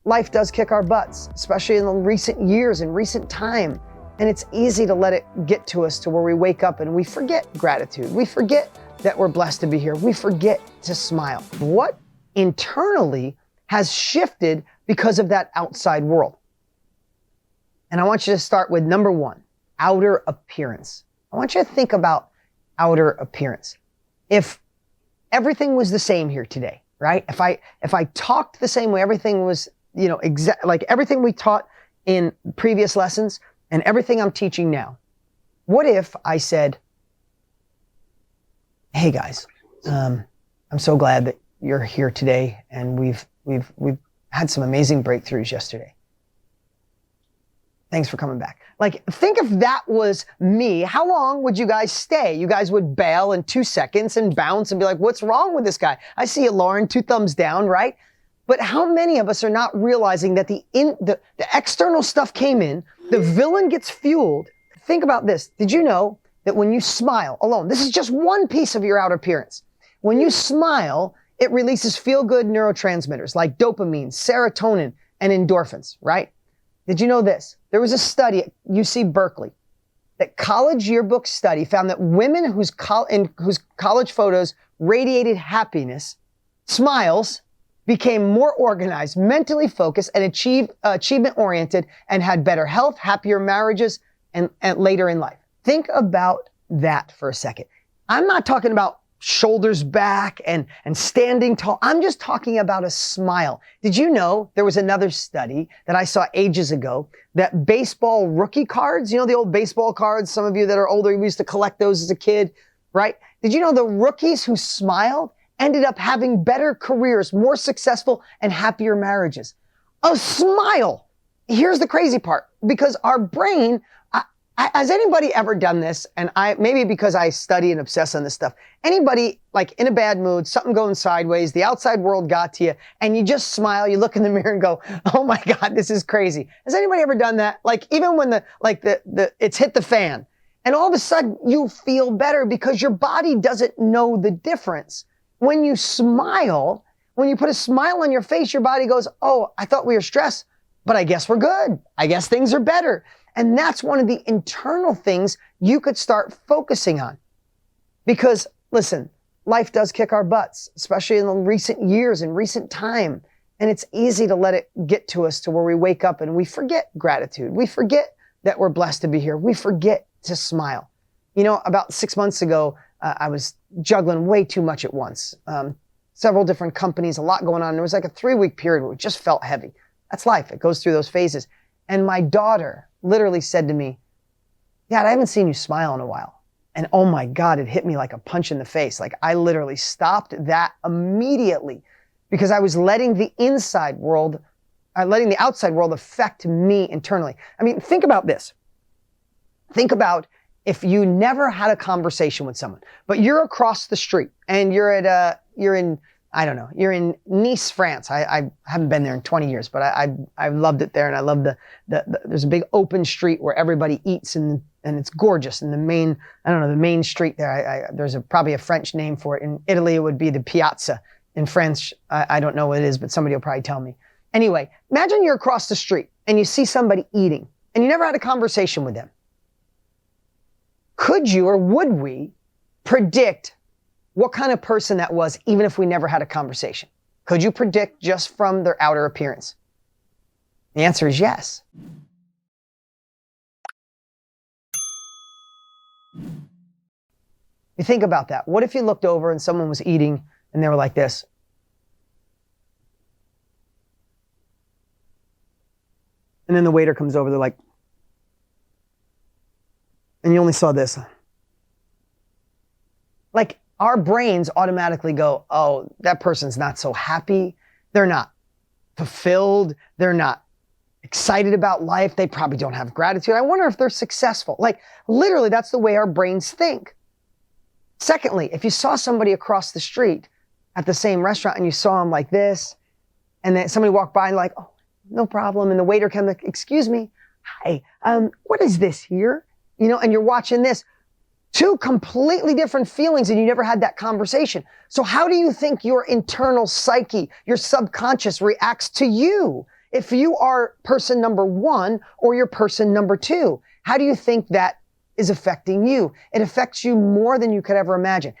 life does kick our butts, especially in the recent years and recent time. And it's easy to let it get to us to where we wake up and we forget gratitude. We forget that we're blessed to be here. We forget to smile. What internally has shifted because of that outside world? And I want you to start with number one, outer appearance. I want you to think about outer appearance. If everything was the same here today, right? If I talked the same way, everything was, like everything we taught in previous lessons and everything I'm teaching now. What if I said, hey guys, I'm so glad that you're here today and we've had some amazing breakthroughs yesterday. Thanks for coming back. Like, think if that was me, how long would you guys stay? You guys would bail in 2 seconds and bounce and be like, what's wrong with this guy? I see you, Lauren, 2 thumbs down, right? But how many of us are not realizing that the external stuff came in, the villain gets fueled. Think about this. Did you know that when you smile alone, this is just one piece of your outer appearance. When you smile, it releases feel-good neurotransmitters like dopamine, serotonin, and endorphins, right? Did you know this? There was a study at UC Berkeley, that college yearbook study found that women whose college photos radiated happiness, smiles, became more organized, mentally focused, and achievement-oriented, and had better health, happier marriages, and later in life. Think about that for a second. I'm not talking about shoulders back and standing tall. I'm just talking about a smile. Did you know there was another study that I saw ages ago that baseball rookie cards, you know, the old baseball cards, some of you that are older, we used to collect those as a kid, right? Did you know the rookies who smiled ended up having better careers, more successful and happier marriages? A smile. Here's the crazy part, because our brain, has anybody ever done this? And maybe because I study and obsess on this stuff, anybody like in a bad mood, something going sideways, the outside world got to you, and you just smile, you look in the mirror and go, oh my God, this is crazy. Has anybody ever done that? Like even when it's hit the fan and all of a sudden you feel better because your body doesn't know the difference. When you smile, when you put a smile on your face, your body goes, oh, I thought we were stressed, but I guess we're good. I guess things are better. And that's one of the internal things you could start focusing on. Because, listen, life does kick our butts, especially in the recent years and recent time. And it's easy to let it get to us to where we wake up and we forget gratitude. We forget that we're blessed to be here. We forget to smile. You know, about 6 months ago, I was juggling way too much at once. Several different companies, a lot going on. There was like a 3-week period where it just felt heavy. That's life. It goes through those phases. And my daughter literally said to me, Dad, I haven't seen you smile in a while. And oh my God, it hit me like a punch in the face. Like I literally stopped that immediately because I was letting the outside world affect me internally. I mean, think about this. Think about if you never had a conversation with someone, but you're across the street and you're in Nice, France. I haven't been there in 20 years, but I loved it there. And I love there's a big open street where everybody eats and it's gorgeous. And the main street there, there's probably a French name for it. In Italy, it would be the piazza. In French, I don't know what it is, but somebody will probably tell me. Anyway, imagine you're across the street and you see somebody eating and you never had a conversation with them. Could you or would we predict what kind of person that was, even if we never had a conversation? Could you predict just from their outer appearance? The answer is yes. You think about that. What if you looked over and someone was eating and they were like this? And then the waiter comes over, they're like, and you only saw this. Like, our brains automatically go, oh, that person's not so happy. They're not fulfilled. They're not excited about life. They probably don't have gratitude. I wonder if they're successful. Like, literally, that's the way our brains think. Secondly, if you saw somebody across the street at the same restaurant and you saw them like this, and then somebody walked by and like, oh, no problem. And the waiter comes like, excuse me, hi, what is this here? You know, and you're watching this. 2 completely different feelings and you never had that conversation. So how do you think your internal psyche, your subconscious reacts to you if you are person number one or you're person number two? How do you think that is affecting you? It affects you more than you could ever imagine.